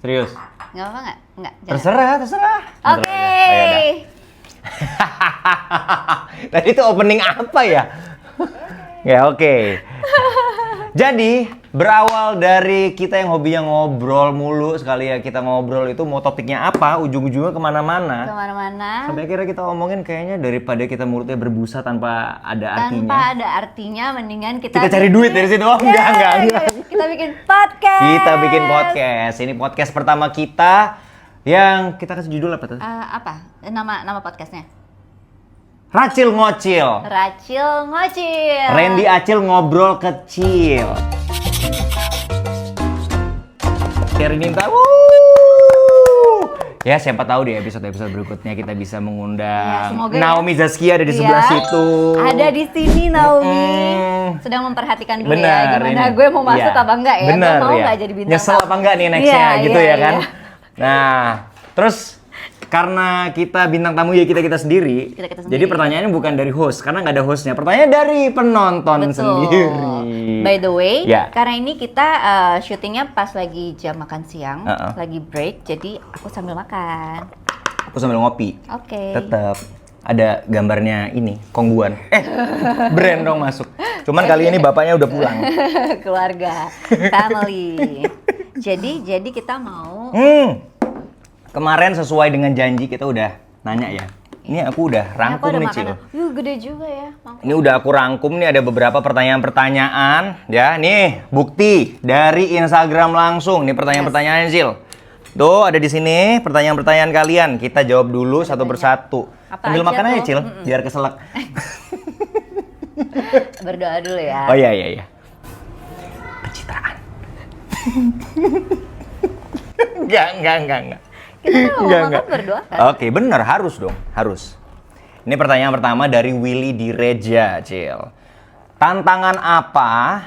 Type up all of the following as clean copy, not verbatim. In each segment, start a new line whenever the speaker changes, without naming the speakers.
Serius?
Nggak apa nggak? Nggak.
Terserah.
Oke.
Oh, ya udah. Tadi itu opening apa ya? Ya oke. Jadi berawal dari kita yang hobinya ngobrol mulu, sekali ya kita ngobrol itu mau topiknya apa, ujung-ujungnya kemana-mana. Sampai akhirnya kita omongin kayaknya daripada kita mulutnya berbusa tanpa ada artinya.
Tanpa ada artinya, mendingan kita
cari duit dari situ. Oh, enggak.
Kita bikin podcast.
Kita bikin podcast. Ini podcast pertama kita yang kita kasih judul apa tuh?
Apa? Nama podcastnya?
Racil Ngocil.
Racil Ngocil.
Randy Acil ngobrol kecil. Share Ninta. Ya siapa tahu di episode-episode berikutnya kita bisa mengundang Naomi Zaskia ada di sebelah situ.
Ada di sini Naomi. Sedang memperhatikan dulu ya gimana gue mau masuk apa enggak ya.
Bener,
gue mau nggak jadi bintang.
Nyesel apa enggak nih nextnya gitu ya kan. Nah terus karena kita bintang tamu ya kita sendiri. Jadi pertanyaannya bukan dari host karena nggak ada hostnya. Pertanyaannya dari penonton sendiri.
By the way, karena ini kita syutingnya pas lagi jam makan siang, lagi break. Jadi aku sambil makan.
Aku sambil ngopi.
Oke.
Tetap ada gambarnya ini Kongguan. Brand dong masuk. Cuman kali ini bapaknya udah pulang.
Keluarga, family. Jadi kita mau.
Kemarin sesuai dengan janji kita udah nanya ya. Ini aku udah rangkum nih Cil.
Gede juga ya.
Ini udah aku rangkum nih ada beberapa pertanyaan-pertanyaan ya. Nih bukti dari Instagram langsung. Nih pertanyaan-pertanyaannya Cil. Tuh ada di sini pertanyaan-pertanyaan kalian. Kita jawab dulu satu persatu. Sambil makan aja Cil, biar keselak.
Berdoa dulu ya.
Oh iya. Pencitraan. Enggak.
Kita mau makan berdoa kan?
Oke, bener harus dong, harus. Ini pertanyaan pertama dari Willy Direja, Cil. Tantangan apa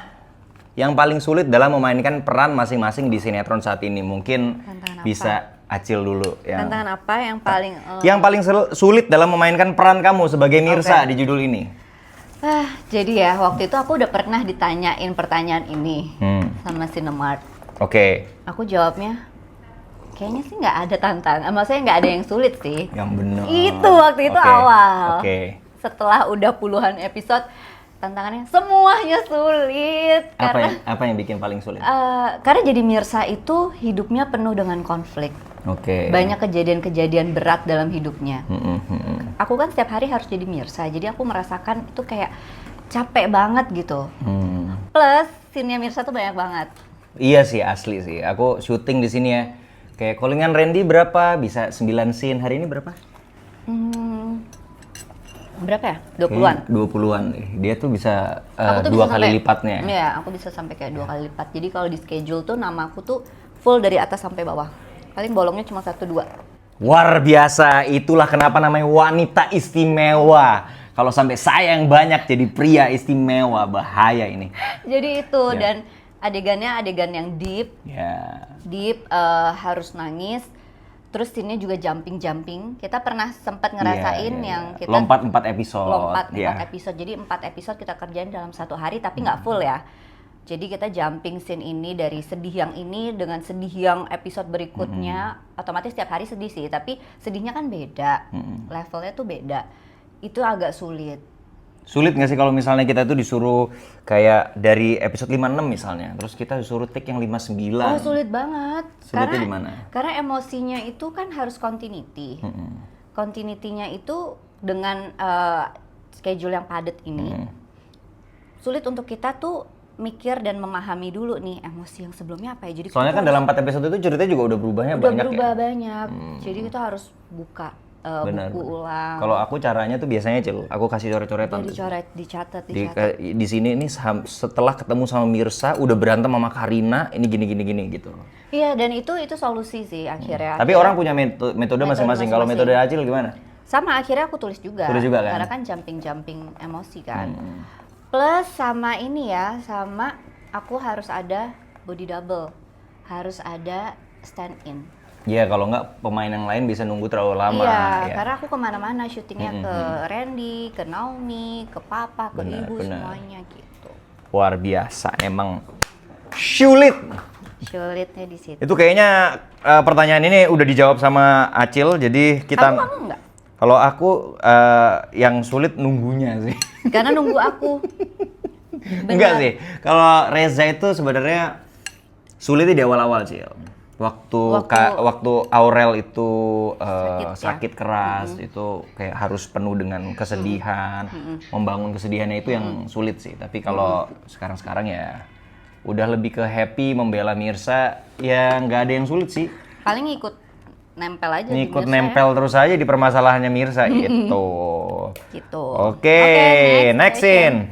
yang paling sulit dalam memainkan peran masing-masing di sinetron saat ini? Mungkin bisa Acil dulu.
Tantangan apa yang paling?
Yang paling sulit dalam memainkan peran kamu sebagai Mirsa di judul ini?
Jadi ya waktu itu aku udah pernah ditanyain pertanyaan ini sama Cinemark.
Oke.
Aku jawabnya. Kayaknya sih nggak ada tantangan, maksudnya nggak ada yang sulit sih.
Yang benar.
Itu waktu itu awal.
Oke.
Setelah udah puluhan episode, tantangannya semuanya sulit.
Apa yang bikin paling sulit?
Karena jadi Mirsa itu hidupnya penuh dengan konflik.
Oke.
Banyak kejadian-kejadian berat dalam hidupnya. Aku kan setiap hari harus jadi Mirsa, jadi aku merasakan itu kayak capek banget gitu. Plus, scene-nya Mirsa tuh banyak banget.
Iya sih, asli sih. Aku syuting di sini ya. Kayak callingan Randy berapa? Bisa 9 scene. Hari ini berapa?
Berapa ya? 20-an?
20-an. Dia tuh bisa 2 kali lipatnya.
Iya, aku bisa sampai kayak 2 kali lipat. Jadi kalau di schedule tuh nama aku tuh full dari atas sampai bawah. Paling bolongnya cuma 1-2.
Luar biasa. Itulah kenapa namanya wanita istimewa. Kalau sampai saya yang banyak jadi pria istimewa, bahaya ini.
Jadi itu, dan adegannya adegan yang deep, harus nangis, terus scene-nya juga jumping. Kita pernah sempat ngerasain yang kita
lompat 4 episode.
Lompat 4 episode, jadi 4 episode kita kerjain dalam 1 hari, tapi nggak full ya. Jadi kita jumping scene ini dari sedih yang ini dengan sedih yang episode berikutnya, otomatis setiap hari sedih sih, tapi sedihnya kan beda, levelnya tuh beda. Itu agak sulit.
Sulit nggak sih kalau misalnya kita tuh disuruh kayak dari episode 56 misalnya, terus kita disuruh take yang 59?
Oh sulit banget.
Sulitnya di mana?
Karena emosinya itu kan harus continuity. Continuity-nya itu dengan schedule yang padat ini, sulit untuk kita tuh mikir dan memahami dulu nih emosi yang sebelumnya apa ya. Jadi
soalnya kan dalam 4 episode itu ceritanya juga udah berubahnya banyak ya?
Banyak. Jadi kita harus buka. Buku ulang.
Kalau aku caranya tuh biasanya Cil, aku kasih coret-coretan.
Dicatat.
Di sini nih setelah ketemu sama Mirsa udah berantem sama Karina, ini gini gitu.
Iya, dan itu solusi sih akhirnya.
Tapi orang punya metode masing-masing. Kalau metode Acil gimana?
Sama, akhirnya aku tulis juga.
Kan?
Karena kan jumping emosi kan. Plus sama ini ya, sama aku harus ada body double. Harus ada stand in.
Iya, kalau nggak pemain yang lain bisa nunggu terlalu lama.
Iya, karena aku kemana-mana syutingnya ke Randy, ke Naomi, ke Papa, ke Ibu, semuanya gitu.
Luar biasa, emang sulit.
Sulitnya di situ.
Itu kayaknya pertanyaan ini udah dijawab sama Acil, jadi kita...
Kamu enggak?
Kalau aku yang sulit nunggunya sih.
Karena nunggu aku.
Enggak sih. Kalau Reza itu sebenarnya sulitnya di awal-awal sih. Waktu Aurel itu sakit keras, itu kayak harus penuh dengan kesedihan, membangun kesedihannya itu yang sulit sih. Tapi kalau sekarang-sekarang ya udah lebih ke happy membela Mirsa, ya nggak ada yang sulit sih.
Paling ngikut nempel aja di
Ngikut
Mirsa
nempel terus aja di permasalahannya Mirsa gitu.
gitu.
Oke, next scene.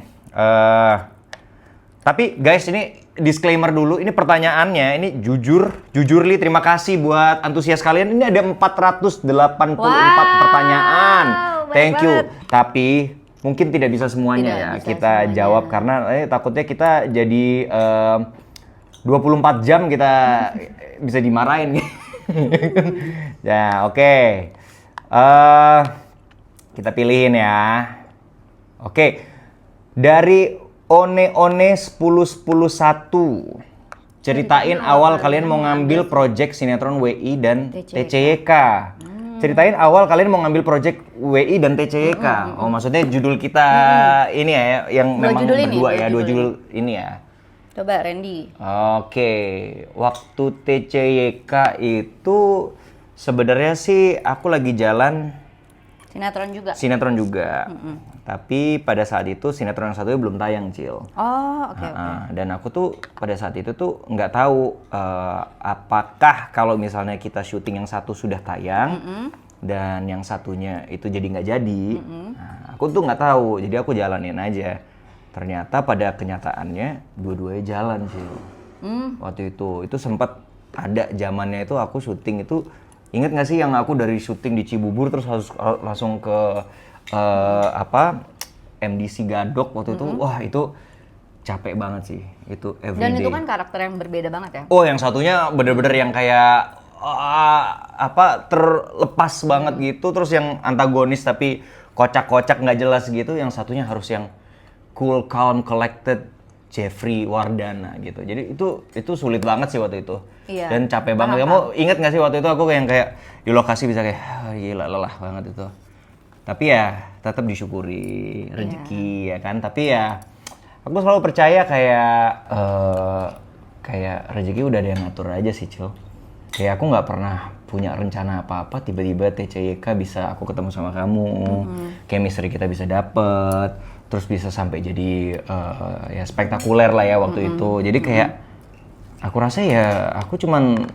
Tapi guys, ini disclaimer dulu, ini pertanyaannya, ini jujur Li, terima kasih buat antusias kalian. Ini ada 484 pertanyaan. Thank you.
Banget.
Tapi mungkin tidak bisa semuanya
Tidak
ya
bisa
kita
semuanya.
jawab karena takutnya kita jadi 24 jam kita bisa dimarahin. Ya, oke. Kita pilihin ya. Oke. Dari One 1011 ceritain awal kalian mau ngambil project sinetron WI dan TCYK. Ceritain awal kalian mau ngambil project WI dan TCYK. Oh, maksudnya judul kita ini ya yang
Dua
memang
judul ini,
berdua
dua
ya, dua
judul
judul ini ya.
Coba Randy.
Oke, waktu TCYK itu sebenarnya sih aku lagi jalan sinetron juga. Tapi pada saat itu sinetron yang satunya belum tayang, Cil.
Oh, oke.
Dan aku tuh pada saat itu tuh nggak tahu apakah kalau misalnya kita syuting yang satu sudah tayang dan yang satunya itu jadi nggak jadi. Nah, aku tuh nggak tahu, jadi aku jalanin aja. Ternyata pada kenyataannya dua-duanya jalan, Cil. Waktu itu sempat ada zamannya itu aku syuting itu, inget nggak sih yang aku dari syuting di Cibubur terus harus langsung ke MDC Gadok waktu itu. Wah, itu capek banget sih. Itu everyday.
Dan itu kan karakter yang berbeda banget ya.
Oh, yang satunya bener-bener yang kayak terlepas banget gitu, terus yang antagonis tapi kocak-kocak nggak jelas gitu. Yang satunya harus yang cool, calm, collected, Jeffrey Wardana gitu. Jadi itu sulit banget sih waktu itu.
Iya.
Dan capek banget. Kamu inget nggak sih waktu itu aku kayak di lokasi bisa kayak gila, lelah banget itu. Tapi ya tetap disyukuri rezeki ya kan. Tapi ya aku selalu percaya kayak rezeki udah ada yang ngatur aja sih, Cil. Kayak aku nggak pernah punya rencana apa-apa, tiba-tiba TCYK bisa aku ketemu sama kamu, chemistry kita bisa dapet, terus bisa sampai jadi ya spektakuler lah ya waktu itu. Jadi kayak aku rasa ya aku cuman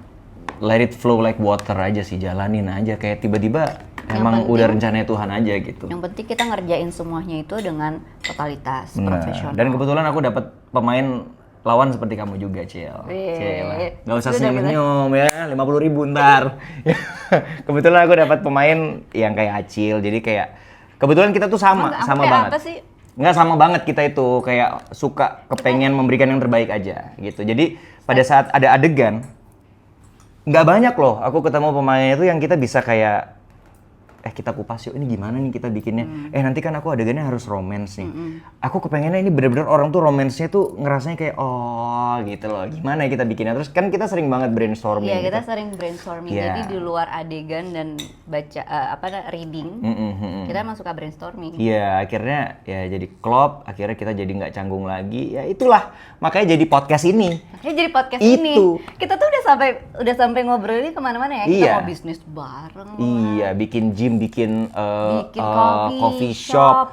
let it flow like water aja sih, jalanin aja kayak tiba-tiba emang udah rencananya Tuhan aja gitu.
Yang penting kita ngerjain semuanya itu dengan totalitas profesional.
Dan kebetulan aku dapat pemain lawan seperti kamu juga, Cil. Gak usah senyum-senyum ya, 50.000 ntar. Kebetulan aku dapat pemain yang kayak Acil, jadi kayak kebetulan kita tuh sama banget.
Apa sih?
Nggak sama banget kita itu, kayak suka kepengen memberikan yang terbaik aja gitu. Jadi pada saat ada adegan, nggak banyak loh aku ketemu pemainnya itu yang kita bisa kayak kita kupas yuk, ini gimana nih kita bikinnya. Nanti kan aku adegannya harus romance nih. Aku kepengennya ini bener-bener orang tuh romansnya tuh ngerasanya kayak gitu loh. Gimana ya kita bikinnya? Terus kan kita sering banget brainstorming.
Iya, kita sering brainstorming. Jadi di luar adegan dan baca reading, kita emang suka brainstorming.
Iya, akhirnya ya jadi klop, akhirnya kita jadi nggak canggung lagi. Ya itulah, makanya jadi podcast ini.
Makanya jadi podcast ini. Kita tuh udah sampai ngobrolnya kemana-mana ya. Kita mau bisnis bareng.
Iya, bikin gym, bikin
coffee
shop,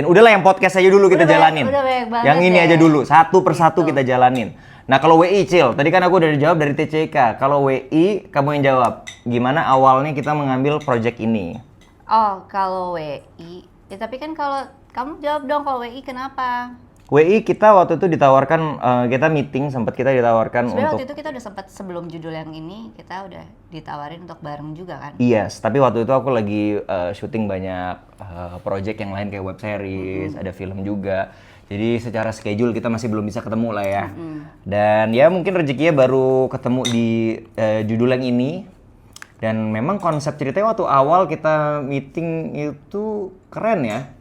udahlah yang podcast aja dulu kita jalanin.
Udah banyak banget
yang ini
ya.
aja dulu, satu persatu kita jalanin. Nah kalau WI, Cil, tadi kan aku udah dijawab dari TCYK. Kalau WI, kamu yang jawab. Gimana awalnya kita mengambil project ini?
Oh, kalau WI, ya tapi kan kalau kamu jawab dong, kalau WI kenapa?
WI kita waktu itu ditawarkan, kita meeting, sempat kita ditawarkan
sebenarnya
untuk...
waktu itu kita udah sempat sebelum judul yang ini, kita udah ditawarin untuk bareng juga kan?
Yes, tapi waktu itu aku lagi syuting banyak project yang lain kayak web series, ada film juga. Jadi secara schedule kita masih belum bisa ketemu lah ya. Dan ya mungkin rezekinya baru ketemu di judul yang ini. Dan memang konsep ceritanya waktu awal kita meeting itu keren ya.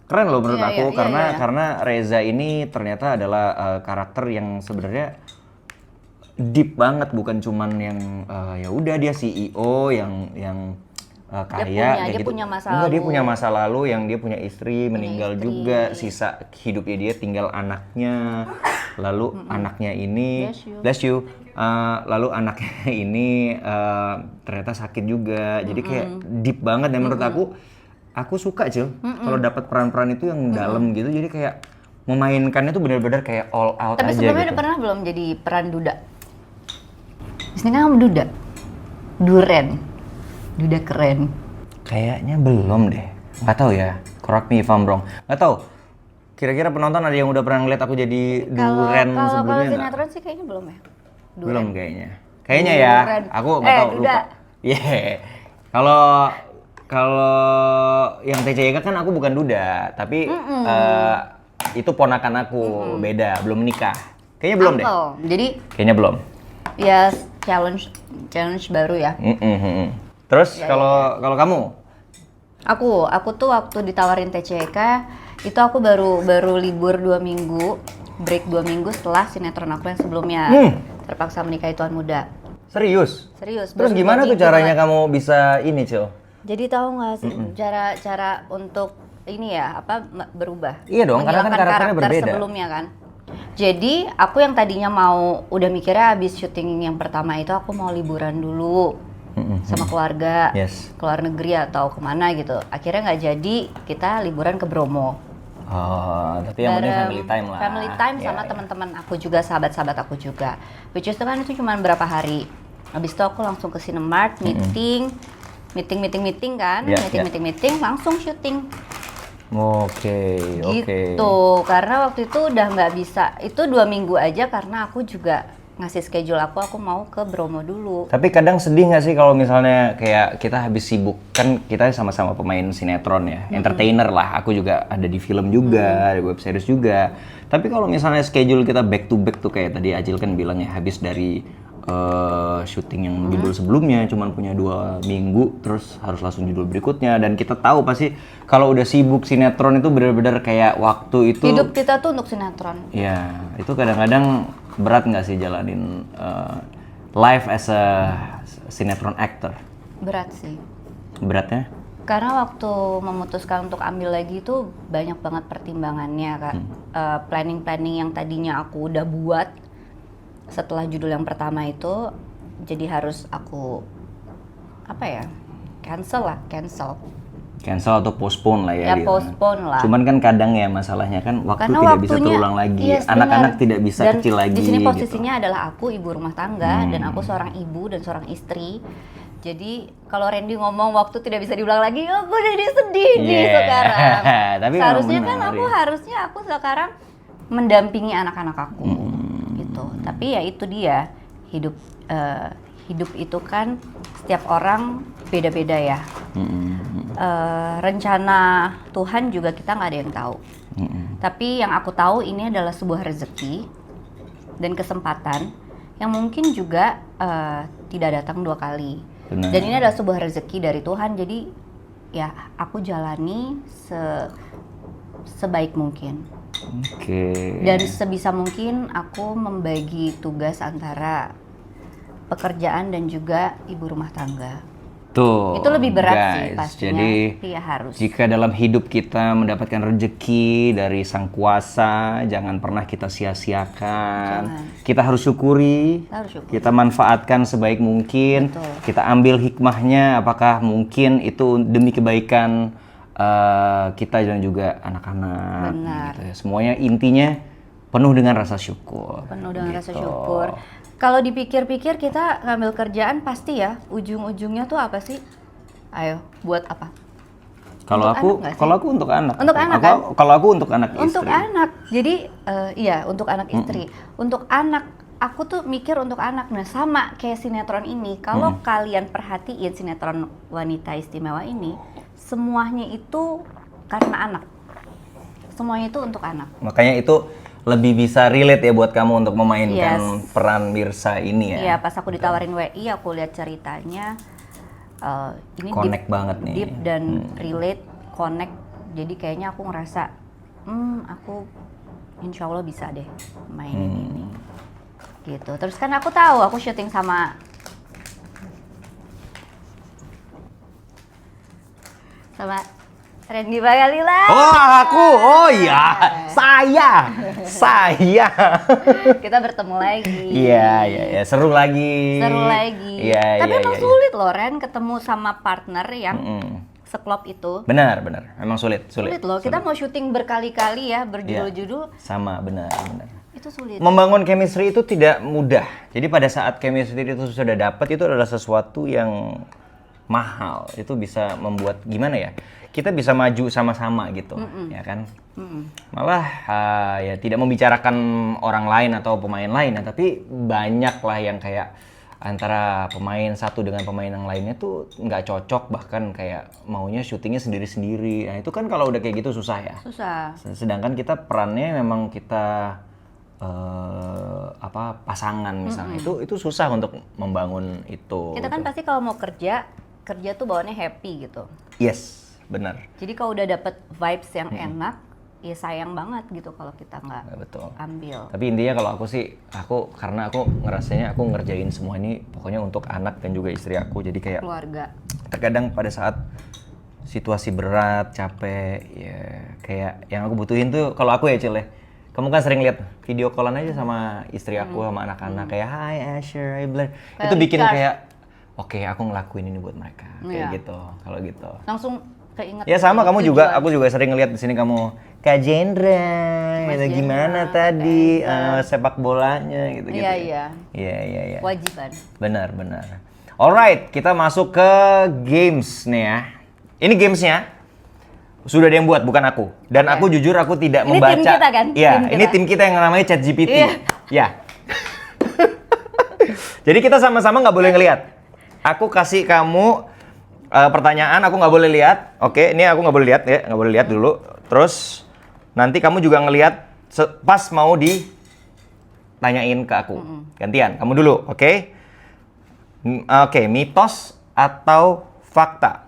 Keren loh menurut aku karena Reza ini ternyata adalah karakter yang sebenarnya deep banget, bukan cuman yang ya udah dia CEO yang kaya kayak
dia
gitu.
punya masa
Enggak, dia
lalu.
punya masa lalu yang dia punya istri meninggal
istri.
juga, sisa hidupnya dia tinggal anaknya. Lalu anaknya ini bless you. Lalu anaknya ini ternyata sakit juga. Jadi kayak deep banget dan menurut aku suka Cil kalau dapat peran-peran itu yang dalam gitu. Jadi kayak memainkannya tuh benar-benar kayak all out
Tapi
aja
sebelumnya
gitu.
udah pernah belum jadi peran duda? Di sini kan kamu duda. Duda keren.
Kayaknya belum deh. Nggak tahu ya. Correct me if I'm wrong. Nggak tahu. Kira-kira penonton ada yang udah pernah ngeliat aku jadi duren
Kalau
sebelumnya nggak?
sinetron sih kayaknya belum ya.
Belum kayaknya. Kayaknya ya.
Duren.
Aku nggak tahu
duda.
lupa. Iya. Kalau kalau yang TCYK kan aku bukan duda, tapi itu ponakan aku, beda, belum nikah. Kayaknya belum deh.
Uncle. Jadi
Kayaknya belum.
ya challenge baru ya.
Terus kalau kamu?
Aku tuh waktu ditawarin TCK itu aku baru libur 2 minggu, break 2 minggu setelah sinetron aku yang sebelumnya, Terpaksa Menikahi Tuan Muda.
Serius?
Serius.
Terus
baru
gimana
2
tuh
minggu
caranya
banget.
kamu bisa ini, Cil?
Jadi tahu nggak sih cara untuk ini ya berubah?
Iya dong, karena kan
Menghilangkan
karakternya
karakter
berbeda.
sebelumnya kan. Jadi aku yang tadinya mau udah mikirnya habis syuting yang pertama itu aku mau liburan dulu sama keluarga,
Yes.
ke luar negeri atau kemana gitu. Akhirnya nggak jadi, kita liburan ke Bromo.
Oh, tapi yang penting
Bareng
family time lah.
Family time
Ya,
sama
ya.
teman-teman aku juga, sahabat-sahabat aku juga. Which is itu kan itu cuma berapa hari. Habis itu aku langsung ke Cinemark, meeting kan,
Ya, ya.
meeting, langsung syuting.
Oke.
Gitu, karena waktu itu udah nggak bisa, itu 2 minggu aja karena aku juga ngasih schedule aku mau ke Bromo dulu.
Tapi kadang sedih nggak sih kalau misalnya kayak kita habis sibuk, kan kita sama-sama pemain sinetron ya, entertainer lah. Aku juga ada di film juga, ada web series juga. Tapi kalau misalnya schedule kita back to back tuh kayak tadi Acil kan bilang ya, habis dari syuting yang judul sebelumnya cuman punya 2 minggu, terus harus langsung judul berikutnya, dan kita tahu pasti kalau udah sibuk sinetron itu benar-benar kayak waktu itu.
Hidup kita tuh untuk sinetron.
Ya, itu kadang-kadang berat nggak sih jalanin life as a sinetron actor?
Berat sih.
Beratnya?
Karena waktu memutuskan untuk ambil lagi itu banyak banget pertimbangannya Kak. Planning yang tadinya aku udah buat setelah judul yang pertama itu, jadi harus aku cancel
Cancel atau postpone lah ya.
Ya,
gitu.
postpone lah.
Cuman kan kadang ya masalahnya kan waktu
Karena
tidak bisa
waktunya,
terulang lagi.
yes,
Anak-anak
benar.
tidak bisa
Dan
kecil lagi.
di sini
gitu.
posisinya adalah aku ibu rumah tangga dan aku seorang ibu dan seorang istri. Jadi kalau Randy ngomong waktu tidak bisa diulang lagi, aku jadi sedih nih
Yeah.
sekarang.
Tapi
Seharusnya
memang
kan
benar,
aku sekarang mendampingi anak-anak aku gitu. Tapi ya itu dia, hidup itu kan setiap orang beda-beda ya. Rencana Tuhan juga kita nggak ada yang tahu. Tapi yang aku tahu ini adalah sebuah rezeki dan kesempatan yang mungkin juga tidak datang 2 kali.
Benar.
Dan ini adalah sebuah rezeki dari Tuhan. Jadi ya aku jalani sebaik mungkin.
Oke.
Dan sebisa mungkin aku membagi tugas antara pekerjaan dan juga ibu rumah tangga.
Tuh.
Itu lebih berat
guys,
sih pastinya.
Jadi
Tapi ya harus.
jika dalam hidup kita mendapatkan rezeki dari Sang Kuasa, jangan pernah kita sia-siakan.
Jangan.
Kita harus syukuri.
Kita harus syukuri.
Kita manfaatkan sebaik mungkin.
Betul.
Kita ambil hikmahnya. Apakah mungkin itu demi kebaikan kita dan juga anak-anak.
Benar.
Gitu ya. Semuanya intinya penuh dengan rasa syukur.
Penuh dengan rasa
Gitu.
syukur. Kalau dipikir-pikir kita ngambil kerjaan pasti ya ujung-ujungnya tuh apa sih? Ayo, buat apa?
Kalau
Untuk
aku,
anak nggak sih?
kalau aku untuk anak.
Untuk anak, kan?
Kalau aku untuk anak istri.
Untuk anak. Jadi iya, untuk anak istri. Untuk anak, aku tuh mikir untuk anak. Nah, sama kayak sinetron ini. Kalau kalian perhatiin sinetron Wanita Istimewa ini, semuanya itu karena anak. Semuanya itu untuk anak.
Makanya itu lebih bisa relate ya buat kamu untuk memainkan
Yes.
peran Mirsa ini ya.
Iya, pas aku ditawarin WI, aku lihat ceritanya ini
Connect banget nih.
deep dan relate, connect. Jadi kayaknya aku ngerasa, aku insya Allah bisa deh mainin ini. Gitu. Terus kan aku tahu aku syuting sama Randy Bagalila.
Oh, aku. Oh iya, saya.
Kita bertemu lagi.
Iya, seru lagi. Iya,
Tapi
iya,
emang
iya.
sulit loh Ren ketemu sama partner yang seklop itu.
Benar. Emang sulit.
Sulit loh. Kita mau syuting berkali-kali ya, berjudul-judul.
Sama, benar.
Itu sulit.
Membangun chemistry itu tidak mudah. Jadi pada saat chemistry itu sudah dapat, itu adalah sesuatu yang mahal. Itu bisa membuat gimana ya? Kita bisa maju sama-sama gitu, ya kan? Malah ya tidak membicarakan orang lain atau pemain lain, tapi banyak lah yang kayak antara pemain satu dengan pemain yang lainnya tuh nggak cocok, bahkan kayak maunya syutingnya sendiri-sendiri. Nah itu kan kalau udah kayak gitu susah ya.
Susah.
Sedangkan kita perannya memang kita pasangan misalnya, itu susah untuk membangun itu.
Kita kan pasti kalau mau kerja tuh bawaannya happy gitu.
Yes, benar.
Jadi kalau udah dapet vibes yang enak, ya sayang banget gitu kalau kita nggak
Betul.
ambil.
Tapi intinya kalau karena aku ngerasanya aku ngerjain semua ini pokoknya untuk anak dan juga istri aku, jadi kayak
Keluarga.
terkadang pada saat situasi berat, capek, ya kayak yang aku butuhin tuh kalau aku ya Cil ya, kamu kan sering lihat video callan aja sama istri aku sama anak-anak kayak hi Asher, hi Blair, itu bikin
recharge.
kayak oke, aku ngelakuin ini buat mereka kayak
Iya.
gitu. Kalau gitu
Langsung keinget.
ya sama kamu juga,
tujuan.
aku juga sering ngeliat di sini kamu Kak Jendra,
Mas
gitu, gimana
Jendra,
tadi
Kak
sepak bolanya gitu gitu.
Iya.
Iya.
Kewajiban.
Benar. Alright, kita masuk ke games nih ya. Ini gamesnya sudah ada yang buat, bukan aku. Dan
Oke.
aku jujur aku tidak
Ini
membaca.
tim kita kan?
Iya,
Tim
ini
kita.
tim kita yang namanya ChatGPT.
Iya.
Ya. Jadi kita sama-sama nggak boleh ngelihat. Aku kasih kamu pertanyaan, aku nggak boleh lihat. Oke, ini aku nggak boleh lihat ya, nggak boleh lihat dulu. Terus nanti kamu juga ngelihat pas mau ditanyain ke aku. Gantian, kamu dulu, oke? Oke, mitos atau fakta?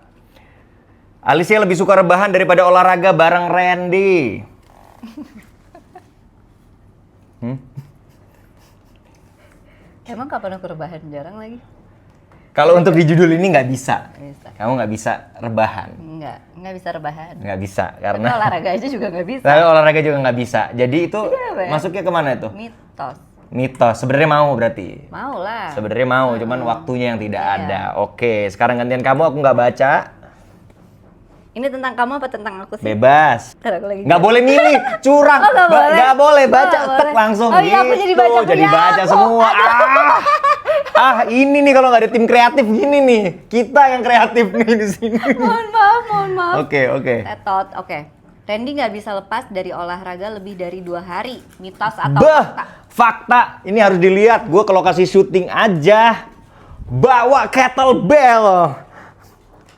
Alicia lebih suka rebahan daripada olahraga bareng Randy.
Emang kapan aku rebahan? Jarang lagi.
Kalau untuk di judul ini nggak bisa.
Bisa.
Kamu nggak bisa rebahan.
Nggak bisa rebahan.
Nggak bisa,
Tapi
karena
olahraga aja juga nggak bisa.
tapi olahraga juga nggak bisa. Jadi itu
Kenapa ya?
masuknya kemana itu?
Mitos.
Mitos. Sebenarnya mau berarti.
Mau lah.
Sebenarnya mau, cuman waktunya yang tidak
Iya.
ada. Oke, sekarang gantian kamu, aku nggak baca.
Ini tentang kamu apa tentang aku sih?
Bebas.
Karena aku lagi
Nggak boleh milih, curang.
Oh, nggak boleh?
Nggak boleh, baca
Oh, nggak
tek
boleh.
langsung
Oh iya, aku jadi
gitu.
baca
Jadi
punya
baca
aku.
semua. Ini nih kalau nggak ada tim kreatif gini nih. Kita yang kreatif nih di sini.
Mohon maaf.
Oke.
Tetot, oke. Randy nggak bisa lepas dari olahraga lebih dari 2 hari. Mitos atau fakta?
Fakta. Ini harus dilihat. Gue ke lokasi syuting aja bawa kettlebell.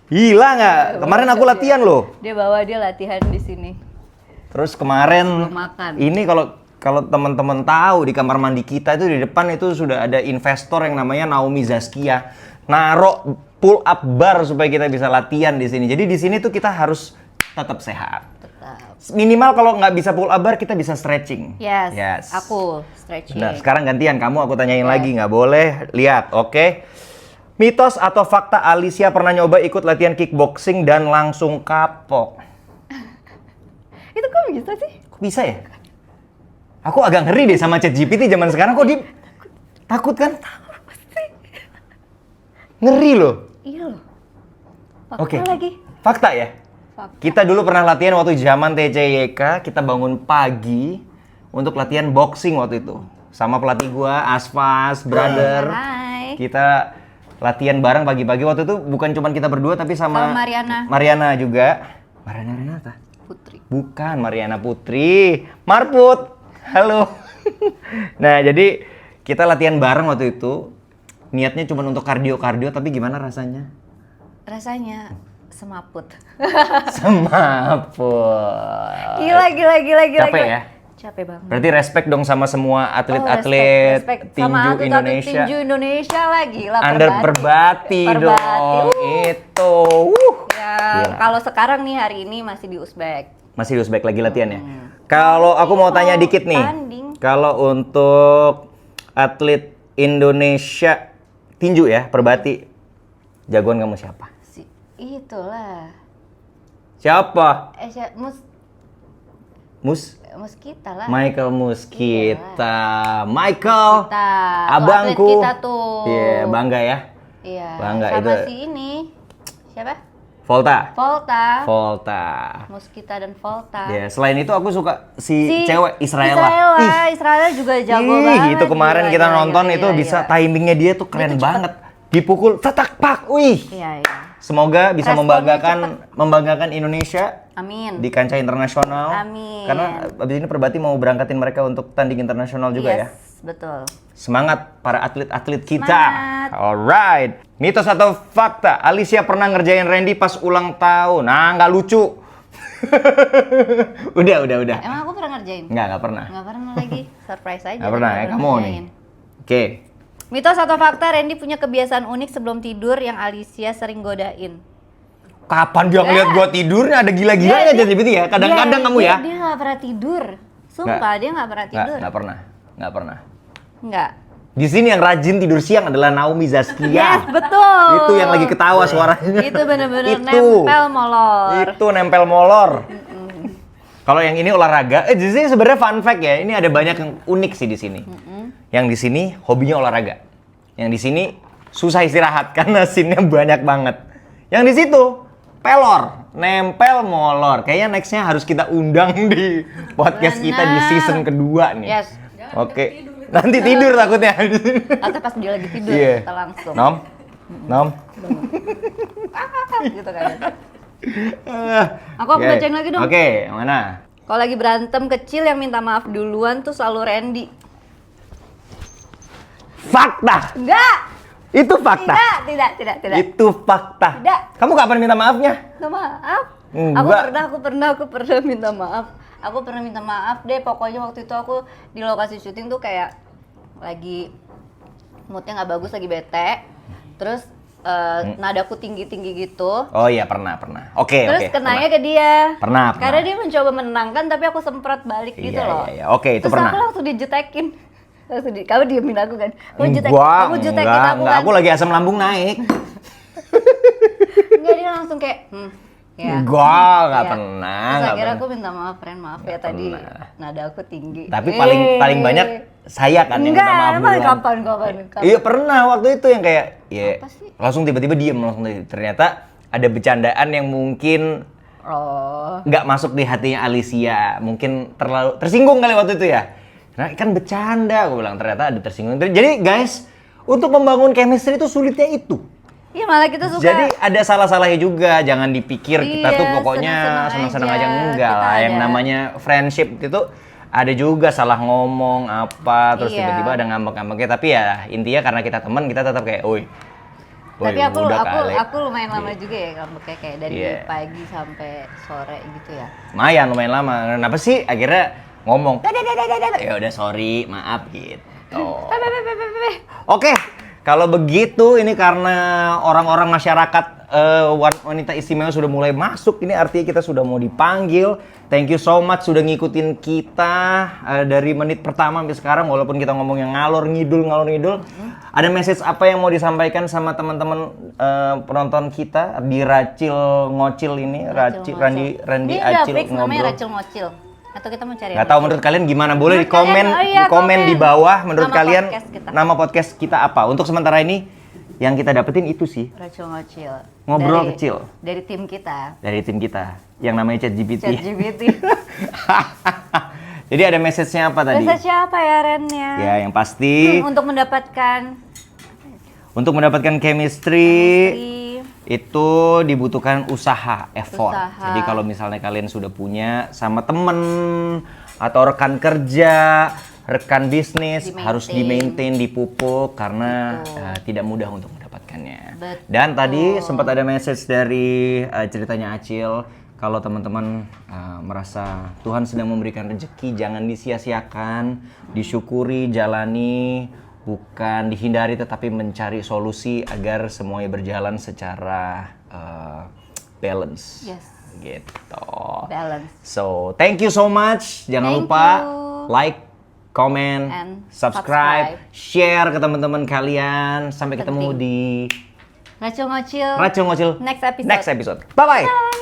Gila nggak? Kemarin aku latihan loh.
Dia latihan di sini.
Terus kemarin
Belum makan.
ini kalau teman-teman tahu di kamar mandi kita itu di depan itu sudah ada investor yang namanya Naomi Zaskia naruh pull up bar supaya kita bisa latihan di sini. Jadi di sini tuh kita harus tetap sehat.
Tetap.
Minimal kalau nggak bisa pull up bar kita bisa stretching.
Yes. Aku stretching.
Benar. Sekarang gantian kamu, aku tanyain lagi, nggak boleh lihat, oke? Mitos atau fakta Alicia pernah nyoba ikut latihan kickboxing dan langsung kapok?
Itu kok bisa sih?
Kok bisa ya? Aku agak ngeri deh sama ChatGPT zaman sekarang, kok dia takut kan? Ngeri loh.
Iya loh. Fakta
Oke.
lagi.
Fakta ya?
Fakta.
Kita dulu pernah latihan waktu zaman TCYK, kita bangun pagi untuk latihan boxing waktu itu. Sama pelatih gua, Asfas, brother.
Hai.
Kita latihan bareng pagi-pagi waktu itu, bukan cuma kita berdua tapi sama
Sama Mariana.
Mariana juga. Mariana Renata?
Putri.
Bukan, Mariana Putri. Marput. Halo. Nah, jadi kita latihan bareng waktu itu. Niatnya cuma untuk kardio-kardio, tapi gimana rasanya?
Rasanya semaput.
Semaput.
Gila.
Capek ya?
Capek banget.
Berarti respect dong sama semua
Oh,
atlet-atlet
respect.
tinju
Sama atlet-atlet
Indonesia.
tinju Indonesia lagi lah.
Under Perbati dong. Itu.
Ya,
Gila.
kalau sekarang nih hari ini masih di Uzbek.
Masih di Uzbek lagi latihannya. Kalau aku mau tanya dikit nih.
Tanding.
Kalau untuk atlet Indonesia tinju ya, perbati. Jagoan kamu siapa?
Itulah.
Siapa?
Muskita lah.
Michael Muskita. Michael.
Kita.
Abangku.
Atlet kita tuh.
Iya, bangga ya.
Iya.
Bangga
sama
itu.
si ini. Siapa?
Volta.
Volta. Muskita dan Volta.
Ya, selain itu aku suka si cewek Israela.
Israela juga jago banget.
Itu kemarin
Gila,
kita
gila,
nonton
gila,
itu
gila,
bisa
gila.
timingnya dia tuh keren
Itu cepet.
banget. Dipukul cetak pak. Wih.
Iya, iya.
Semoga bisa
Responnya
membanggakan Indonesia
Amin.
di kancah internasional.
Amin.
Karena abis ini Perbati mau berangkatin mereka untuk tanding internasional juga ya.
Betul.
Semangat para atlet-atlet kita.
Semangat.
Alright. Mitos atau fakta? Alicia pernah ngerjain Randy pas ulang tahun. Nah, nggak lucu. udah.
Emang aku pernah ngerjain?
Nggak pernah.
Nggak pernah lagi. Surprise aja.
Nggak pernah ya kamu nih. Oke.
Mitos atau fakta, Randy punya kebiasaan unik sebelum tidur yang Alicia sering godain.
Kapan dia ngeliat gua tidurnya ada gila-gilanya
Dia-
jadi ya. Kadang-kadang kamu ya.
Dia nggak pernah tidur. Sumpah, dia nggak pernah tidur.
Nggak pernah.
Nggak.
Di sini yang rajin tidur siang adalah Naomi Zaskia.
Yes, betul.
Itu yang lagi ketawa suaranya.
Itu bener-bener
Itu.
nempel molor.
Itu nempel molor. Kalau yang ini olahraga, di sini sebenarnya fun fact ya. Ini ada banyak yang unik sih di sini. Yang di sini hobinya olahraga. Yang di sini susah istirahat karena scene-nya banyak banget. Yang di situ pelor, nempel molor. Kayaknya nextnya harus kita undang di podcast kita di season kedua nih.
Yes.
Oke. Nanti tidur takutnya.
Atau pas dia lagi tidur,
Iya.
kita langsung.
Nom.
Gitu kan. Aku bacain lagi dong.
Oke, mana?
Kalau lagi berantem kecil yang minta maaf duluan tuh selalu Randy.
Fakta.
Enggak.
Itu fakta.
Tidak.
Itu fakta.
Tidak.
Kamu kapan minta maafnya?
Minta maaf.
Enggak.
Aku pernah minta maaf. Aku pernah minta maaf deh. Pokoknya waktu itu aku di lokasi syuting tuh kayak lagi moodnya nggak bagus, lagi bete. Terus nadaku tinggi-tinggi gitu.
Oh iya pernah. Oke.
Terus kenanya ke dia.
Pernah.
Karena dia mencoba menenangkan tapi aku semprot balik gitu loh.
Iya. Oke, itu
Terus
pernah.
aku langsung dijutekin. Kamu diemin aku kan? Kamu jutekin
Enggak,
aku kan?
aku lagi asam lambung naik.
Enggak, dia langsung kayak ya.
Nggak
Iya.
pernah.
Terus
nggak
akhirnya
pernah.
aku minta maaf, friend, maaf ya tadi nada aku tinggi.
Tapi paling banyak saya kan yang minta maaf
emang
duluan.
kapan?
Iya pernah waktu itu yang kayak
Apa sih?
langsung tiba-tiba diem langsung. Ternyata ada bercandaan yang mungkin
Oh.
nggak masuk di hatinya Alicia, mungkin terlalu tersinggung kali waktu itu ya. Nah kan bercanda, aku bilang ternyata ada tersinggung. Jadi guys, untuk membangun chemistry itu sulitnya itu.
Iya, malah kita suka.
Jadi ada salah-salahnya juga, jangan dipikir kita
Iya,
tuh pokoknya senang-senang aja, enggak
Kita
lah. Yang
ada.
namanya friendship itu ada juga salah ngomong apa, terus
Iya.
tiba-tiba ada ngambek-ngambeknya. Tapi ya intinya karena kita teman, kita tetap kayak, oi.
Tapi
udah kali."
aku lumayan lama juga ya ngambeknya kayak dari
Iya.
pagi sampai sore gitu ya.
Lumayan lama. Kenapa sih akhirnya ngomong? Ya udah sorry, maaf gitu. Oke, kalau begitu ini karena orang-orang masyarakat wanita istimewa sudah mulai masuk, ini artinya kita sudah mau dipanggil. Thank you so much sudah ngikutin kita dari menit pertama sampai sekarang, walaupun kita ngomong yang ngalor ngidul. Ada message apa yang mau disampaikan sama teman-teman penonton kita di Racil Ngocil ini? Randi
Ini udah
Acil
fix namanya
ngobrol.
Racil Ngocil. Atau kita mau cari
Nggak tahu menurut kalian gimana? Boleh di
Menurut
komen,
kalian, oh iya,
di komen di bawah. Menurut
Nama
kalian
podcast kita.
nama podcast kita apa? Untuk sementara ini yang kita dapetin itu sih
Racil Ngocil.
Ngobrol kecil.
Dari tim kita.
dari tim kita yang namanya ChatGPT.
ChatGPT.
Jadi ada message-nya apa tadi?
Message siapa ya Rennya?
Ya yang pasti
Untuk mendapatkan
chemistry
istri.
itu dibutuhkan usaha, effort.
Usaha.
Jadi kalau misalnya kalian sudah punya sama temen atau rekan kerja, rekan bisnis,
Di-maintain.
harus di-maintain, dipupuk karena tidak mudah untuk mendapatkannya.
Betul.
Dan tadi sempat ada message dari ceritanya Acil, kalau teman-teman merasa Tuhan sedang memberikan rezeki, jangan disia-siakan, disyukuri, jalani, bukan dihindari tetapi mencari solusi agar semuanya berjalan secara balance.
Yes.
Gitu.
Balance.
So, thank you so much. Jangan
Thank
lupa
you.
like, comment,
And
subscribe, share ke teman-teman kalian. Sampai ketemu
Penting.
di
Ngacil-ngacil
Racun Ngocil
next episode.
next episode. Bye-bye!